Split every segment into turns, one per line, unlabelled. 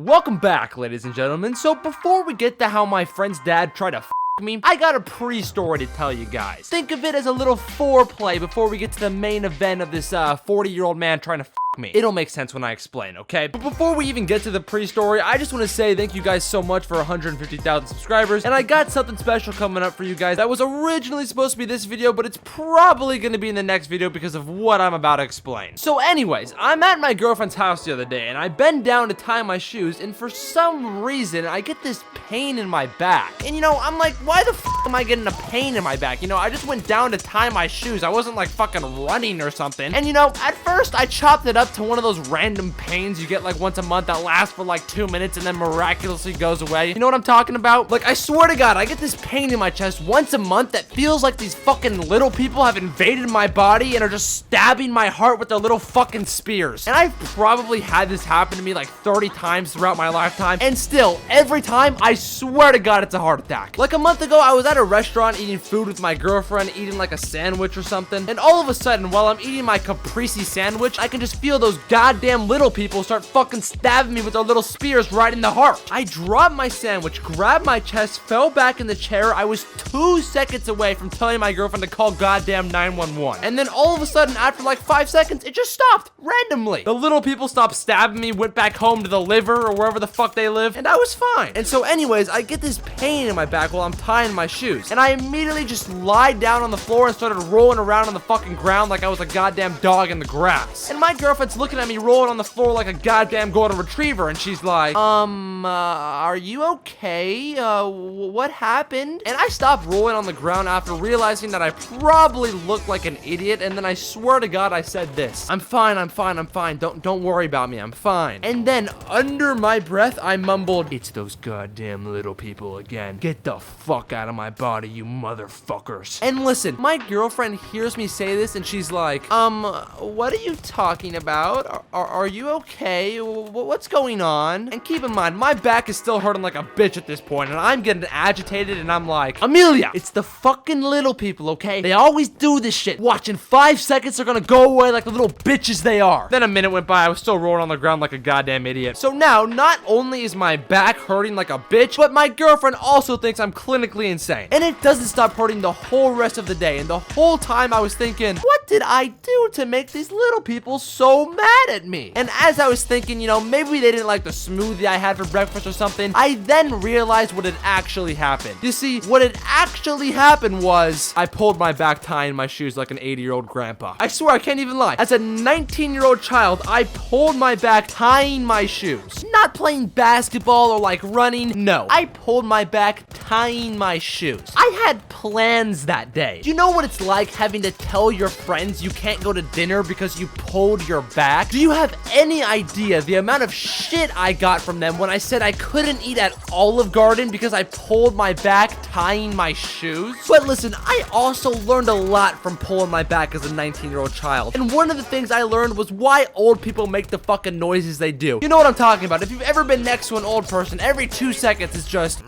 Welcome back, ladies and gentlemen. So before we get to how my friend's dad tried to me, I got a pre-story to tell you guys. Think of it as a little foreplay before we get to the main event of this 40-year-old man trying to me. It'll make sense when I explain, okay? But before we even get to the pre-story, I just want to say thank you guys so much for 150,000 subscribers, and I got something special coming up for you guys that was originally supposed to be this video, but it's probably going to be in the next video because of what I'm about to explain. So anyways, I'm at my girlfriend's house the other day, and I bend down to tie my shoes, and for some reason, I get this pain in my back. And you know, I'm like, why the f am I getting a pain in my back? You know, I just went down to tie my shoes. I wasn't like fucking running or something. And you know, at first, I chopped it up to one of those random pains you get like once a month that lasts for like 2 minutes and then miraculously goes away. You know what I'm talking about? Like, I swear to God, I get this pain in my chest once a month that feels like these fucking little people have invaded my body and are just stabbing my heart with their little fucking spears. And I've probably had this happen to me like 30 times throughout my lifetime, and still, every time, I swear to God, it's a heart attack. Like a month ago, I was at a restaurant eating food with my girlfriend, eating like a sandwich or something, and all of a sudden, while I'm eating my caprese sandwich, I can just feel those goddamn little people start fucking stabbing me with their little spears right in the heart. I dropped my sandwich, grabbed my chest, fell back in the chair. I was 2 seconds away from telling my girlfriend to call goddamn 911. And then all of a sudden, after like 5 seconds, it just stopped randomly. The little people stopped stabbing me, went back home to the liver or wherever the fuck they live, and I was fine. And so anyways, I get this pain in my back while I'm tying my shoes, and I immediately just lied down on the floor and started rolling around on the fucking ground like I was a goddamn dog in the grass. And my girlfriend's looking at me rolling on the floor like a goddamn golden retriever, and she's like, are you okay? What happened? And I stopped rolling on the ground after realizing that I probably looked like an idiot, and then I swear to God I said this: I'm fine, I'm fine, I'm fine. Don't worry about me, I'm fine. And then under my breath, I mumbled, it's those goddamn little people again. Get the fuck out of my body, you motherfuckers. And listen, my girlfriend hears me say this, and she's like, what are you talking about? Are you okay? What's going on? And keep in mind, my back is still hurting like a bitch at this point, and I'm getting agitated, and I'm like, Amelia, it's the fucking little people, okay? They always do this shit. Watch, in 5 seconds, they're gonna go away like the little bitches they are. Then a minute went by, I was still rolling on the ground like a goddamn idiot. So now, not only is my back hurting like a bitch, but my girlfriend also thinks I'm clinically insane. And it doesn't stop hurting the whole rest of the day, and the whole time I was thinking, what did I do to make these little people so mad at me? And as I was thinking, you know, maybe they didn't like the smoothie I had for breakfast or something, I then realized what had actually happened. You see, what had actually happened was I pulled my back tying my shoes like an 80-year-old grandpa. I swear, I can't even lie. As a 19-year-old child, I pulled my back tying my shoes. Not playing basketball or like running. No, I pulled my back tying my shoes. I had plans that day. Do you know what it's like having to tell your friends you can't go to dinner because you pulled your back? Do you have any idea the amount of shit I got from them when I said I couldn't eat at Olive Garden because I pulled my back tying my shoes? But listen, I also learned a lot from pulling my back as a 19-year-old child. And one of the things I learned was why old people make the fucking noises they do. You know what I'm talking about. If you've ever been next to an old person, every 2 seconds it's just...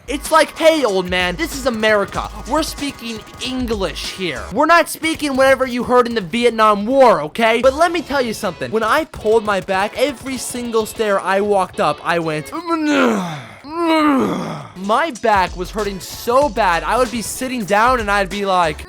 It's like, hey, old man, this is America. We're speaking English here. We're not speaking whatever you heard in the Vietnam War, okay? But let me tell you something. When I pulled my back, every single stair I walked up, I went... My back was hurting so bad, I would be sitting down and I'd be like...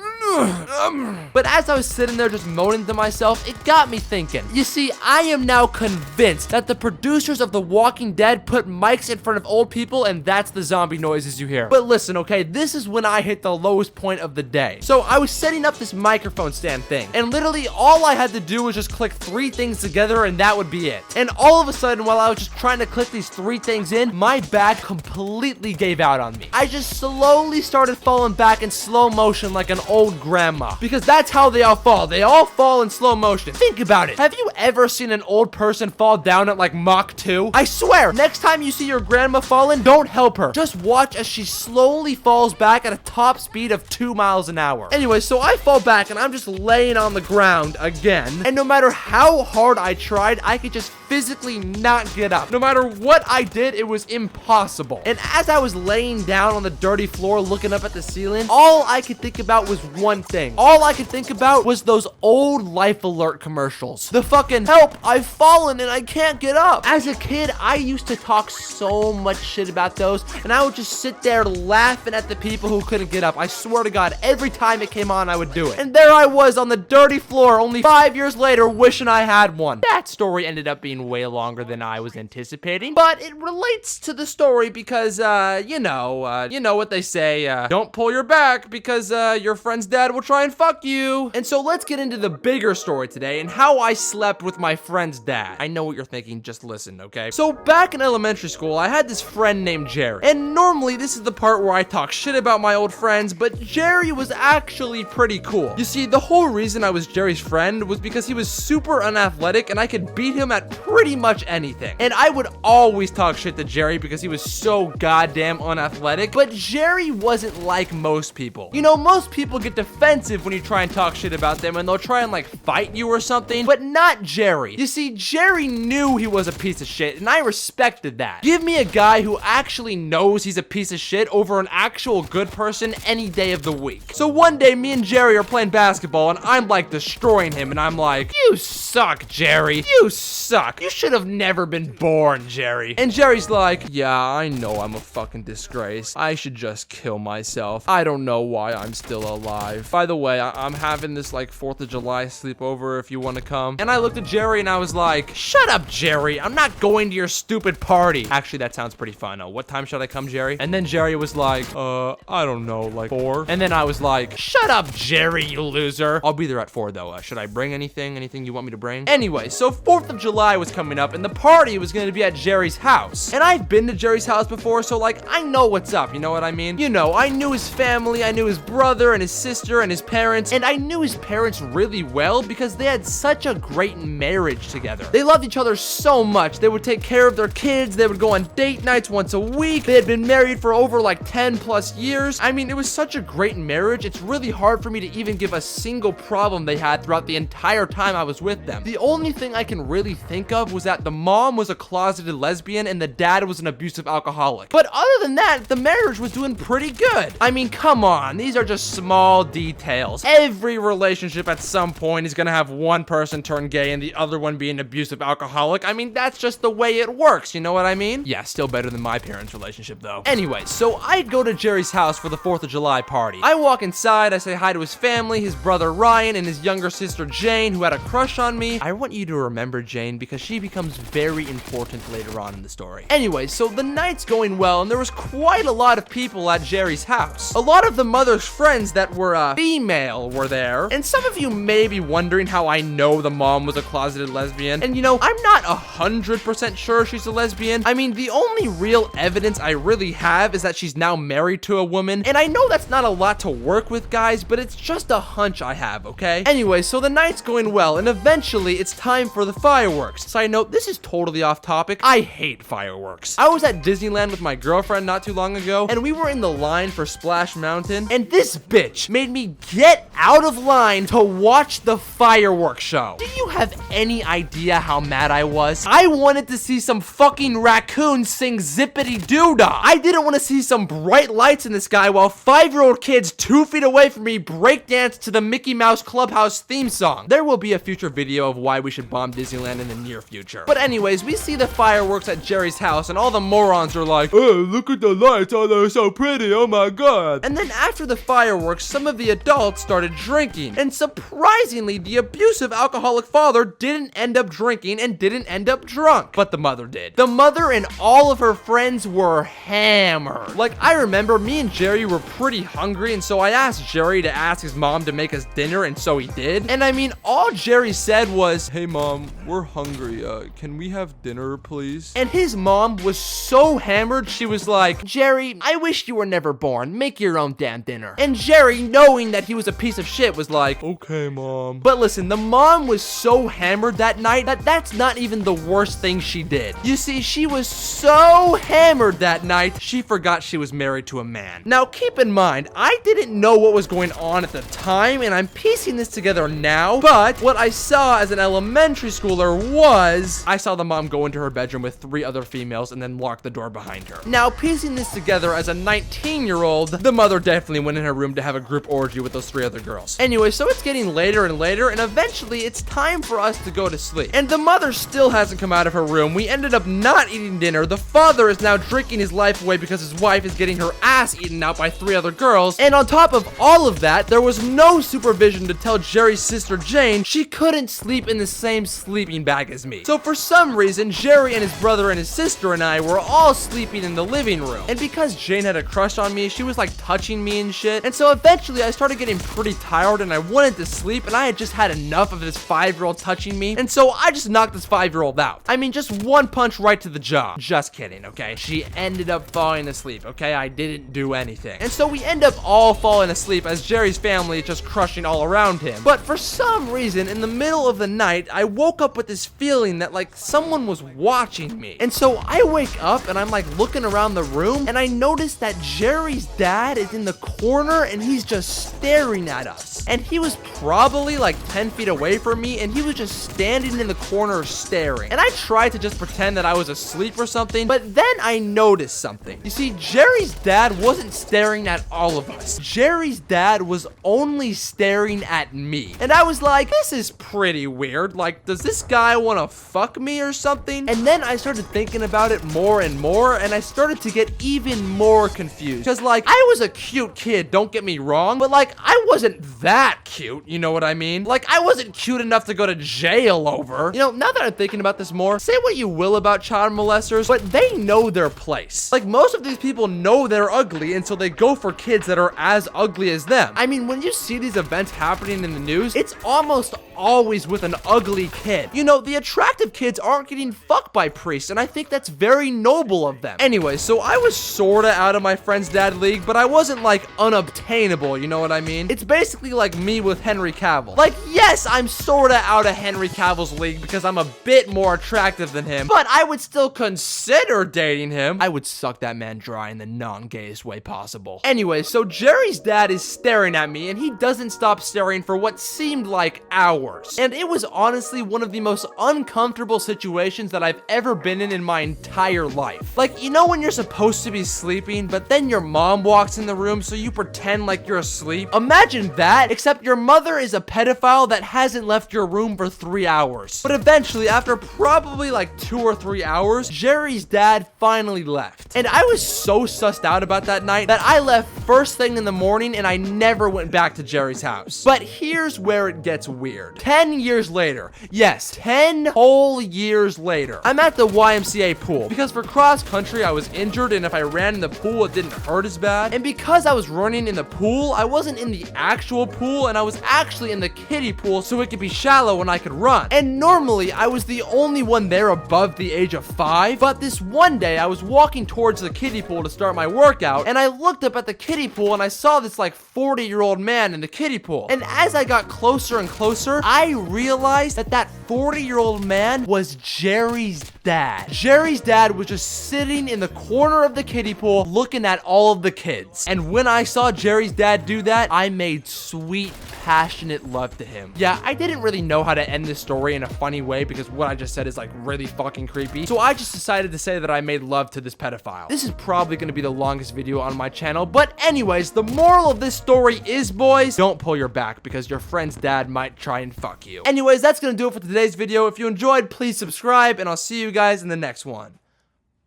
But as I was sitting there just moaning to myself, it got me thinking. You see, I am now convinced that the producers of The Walking Dead put mics in front of old people, and that's the zombie noises you hear. But listen, okay, this is when I hit the lowest point of the day. So I was setting up this microphone stand thing, and literally all I had to do was just click 3 things together, and that would be it. And all of a sudden, while I was just trying to click these 3 things in, my back completely gave out on me. I just slowly started falling back in slow motion like an old grandma, because that's how they all fall. They all fall in slow motion. Think about it. Have you ever seen an old person fall down at like Mach 2? I swear, next time you see your grandma falling, don't help her. Just watch as she slowly falls back at a top speed of 2 miles an hour. Anyway, so I fall back and I'm just laying on the ground again, and no matter how hard I tried, I could just physically not get up. No matter what I did, it was impossible. And as I was laying down on the dirty floor looking up at the ceiling, all I could think about was one thing. All I could think about was those old Life Alert commercials. The fucking help, I've fallen and I can't get up. As a kid, I used to talk so much shit about those, and I would just sit there laughing at the people who couldn't get up. I swear to God, every time it came on, I would do it. And there I was on the dirty floor only 5 years later wishing I had one. That story ended up being way longer than I was anticipating, but it relates to the story because, you know what they say, don't pull your back because, your friend's dad will try and fuck you. And so let's get into the bigger story today and how I slept with my friend's dad. I know what you're thinking, just listen, okay? So back in elementary school, I had this friend named Jerry. And normally this is the part where I talk shit about my old friends, but Jerry was actually pretty cool. You see, the whole reason I was Jerry's friend was because he was super unathletic and I could beat him at pretty much anything. And I would always talk shit to Jerry because he was so goddamn unathletic, but Jerry wasn't like most people. You know, most people get defensive when you try and talk shit about them and they'll try and like fight you or something, but not Jerry. You see, Jerry knew he was a piece of shit and I respected that. Give me a guy who actually knows he's a piece of shit over an actual good person any day of the week. So one day me and Jerry are playing basketball and I'm like destroying him and I'm like, you suck, Jerry. You suck. You should have never been born, Jerry. And Jerry's like, yeah, I know I'm a fucking disgrace. I should just kill myself. I don't know why I'm still alive. By the way, I'm having this like 4th of July sleepover if you want to come. And I looked at Jerry and I was like, shut up, Jerry. I'm not going to your stupid party. Actually, that sounds pretty fun. What time should I come, Jerry? And then Jerry was like, I don't know, like 4. And then I was like, shut up, Jerry, you loser. I'll be there at 4 though. Should I bring anything? Anything you want me to bring? Anyway, so 4th of July was coming up and the party was going to be at Jerry's house. And I've been to Jerry's house before, so like, I know what's up. You know what I mean? You know, I knew his family, I knew his brother and his sister and his parents, and I knew his parents really well because they had such a great marriage together. They loved each other so much. They would take care of their kids. They would go on date nights once a week. They had been married for over like 10 plus years. I mean, it was such a great marriage. It's really hard for me to even give a single problem they had throughout the entire time I was with them. The only thing I can really think of was that the mom was a closeted lesbian and the dad was an abusive alcoholic. But other than that, the marriage was doing pretty good. I mean, come on. These are just small details. Every relationship at some point is gonna have one person turn gay and the other one be an abusive alcoholic. I mean, that's just the way it works. You know what I mean? Yeah, still better than my parents' relationship though. Anyway, so I go to Jerry's house for the 4th of July party. I walk inside, I say hi to his family, his brother Ryan, and his younger sister Jane, who had a crush on me. I want you to remember Jane because she becomes very important later on in the story. Anyway, so the night's going well and there was quite a lot of people at Jerry's house. A lot of the mother's friends that were female were there, and some of you may be wondering how I know the mom was a closeted lesbian. And you know, I'm not 100% sure she's a lesbian. I mean, the only real evidence I really have is that she's now married to a woman, and I know that's not a lot to work with, guys, but it's just a hunch I have, okay? Anyway, so the night's going well, and eventually it's time for the fireworks. Side note, this is totally off topic. I hate fireworks. I was at Disneyland with my girlfriend not too long ago, and we were in the line for Splash Mountain, and this bitch made me get out of line to watch the fireworks show. Do you have any idea how mad I was? I wanted to see some fucking raccoons sing Zippity Doo Dah. I didn't want to see some bright lights in the sky while 5-year-old kids 2 feet away from me breakdance to the Mickey Mouse Clubhouse theme song. There will be a future video of why we should bomb Disneyland in the near future. But anyways, we see the fireworks at Jerry's house and all the morons are like, oh, look at the lights, oh, they're so pretty, oh my god. And then after the fireworks, some of the adults started drinking. And surprisingly, the abusive alcoholic father didn't end up drinking and didn't end up drunk. But the mother did. The mother and all of her friends were hammered. Like, I remember me and Jerry were pretty hungry, and so I asked Jerry to ask his mom to make us dinner, and so he did. And I mean, all Jerry said was, hey mom, we're hungry. Can we have dinner, please? And his mom was so hammered, she was like, Jerry, I wish you were never born. Make your own damn dinner. And Jerry, knowing that he was a piece of shit, was like, okay, mom. But listen, the mom was so hammered that night that that's not even the worst thing she did. You see, she was so hammered that night, she forgot she was married to a man. Now, keep in mind, I didn't know what was going on at the time, and I'm piecing this together now, but what I saw as an elementary schooler was because I saw the mom go into her bedroom with 3 other females and then lock the door behind her. Now, piecing this together as a 19-year-old, the mother definitely went in her room to have a group orgy with those 3 other girls. Anyway, so it's getting later and later, and eventually it's time for us to go to sleep. And the mother still hasn't come out of her room. We ended up not eating dinner. The father is now drinking his life away because his wife is getting her ass eaten out by 3 other girls. And on top of all of that, there was no supervision to tell Jerry's sister Jane she couldn't sleep in the same sleeping bag as me. So for some reason, Jerry and his brother and his sister and I were all sleeping in the living room. And because Jane had a crush on me, she was like touching me and shit. And so eventually I started getting pretty tired and I wanted to sleep, and I had just had enough of this 5-year-old touching me. And so I just knocked this 5-year-old out. I mean, just one punch right to the jaw. Just kidding, okay? She ended up falling asleep, okay? I didn't do anything. And so we end up all falling asleep as Jerry's family is just crushing all around him. But for some reason, in the middle of the night, I woke up with this feeling that like someone was watching me. And so I wake up and I'm like looking around the room, and I notice that Jerry's dad is in the corner and he's just staring at us. And he was probably like 10 feet away from me, and he was just standing in the corner staring. And I tried to just pretend that I was asleep or something, but then I noticed something. You see, Jerry's dad wasn't staring at all of us. Jerry's dad was only staring at me. And I was like, this is pretty weird. Like, does this guy want to fuck me or something? And then I started thinking about it more and more, and I started to get even more confused. Because like, I was a cute kid, don't get me wrong, but like, I wasn't that cute, you know what I mean? Like, I wasn't cute enough to go to jail over. You know, now that I'm thinking about this more, say what you will about child molesters, but they know their place. Like, most of these people know they're ugly, and so they go for kids that are as ugly as them. I mean, when you see these events happening in the news, it's almost always with an ugly kid. You know, the attractive kids aren't getting fucked by priests, and I think that's very noble of them. Anyway, so I was sorta out of my friend's dad league, but I wasn't like unobtainable, you know what I mean? It's basically like me with Henry Cavill. Like, yes, I'm sorta out of Henry Cavill's league because I'm a bit more attractive than him, but I would still consider dating him. I would suck that man dry in the non-gayest way possible. Anyway, so Jerry's dad is staring at me, and he doesn't stop staring for what seemed like hours. And it was honestly one of the most uncomfortable situations that I've ever been in my entire life. Like, you know when you're supposed to be sleeping, but then your mom walks in the room so you pretend like you're asleep? Imagine that, except your mother is a pedophile that hasn't left your room for 3 hours. But eventually, after probably like 2 or 3 hours, Jerry's dad finally left. And I was so sussed out about that night that I left first thing in the morning and I never went back to Jerry's house. But here's where it gets weird. 10 years later, yes, 10 whole years later, I'm at the YMCA pool because for cross country I was injured, and if I ran in the pool it didn't hurt as bad. And because I was running in the pool, I wasn't in the actual pool, and I was actually in the kiddie pool so it could be shallow and I could run. And normally I was the only one there above the age of 5, but this one day I was walking towards the kiddie pool to start my workout, and I looked up at the kiddie pool and I saw this like 40-year-old man in the kiddie pool. And as I got closer and closer, I realized that that 40-year-old man was Jerry's dad. Jerry's dad was just sitting in the corner of the kiddie pool looking at all of the kids. And when I saw Jerry's dad do that, I made sweet, passionate love to him. Yeah, I didn't really know how to end this story in a funny way because what I just said is like really fucking creepy. So I just decided to say that I made love to this pedophile. This is probably going to be the longest video on my channel, but anyways, the moral of this story is, boys, don't pull your back because your friend's dad might try and fuck you. Anyways, that's going to do it for today's video. If you enjoyed, please subscribe, and I'll see you guys in the next one.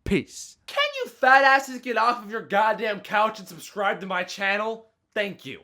Peace. Can you fat asses get off of your goddamn couch and subscribe to my channel? Thank you.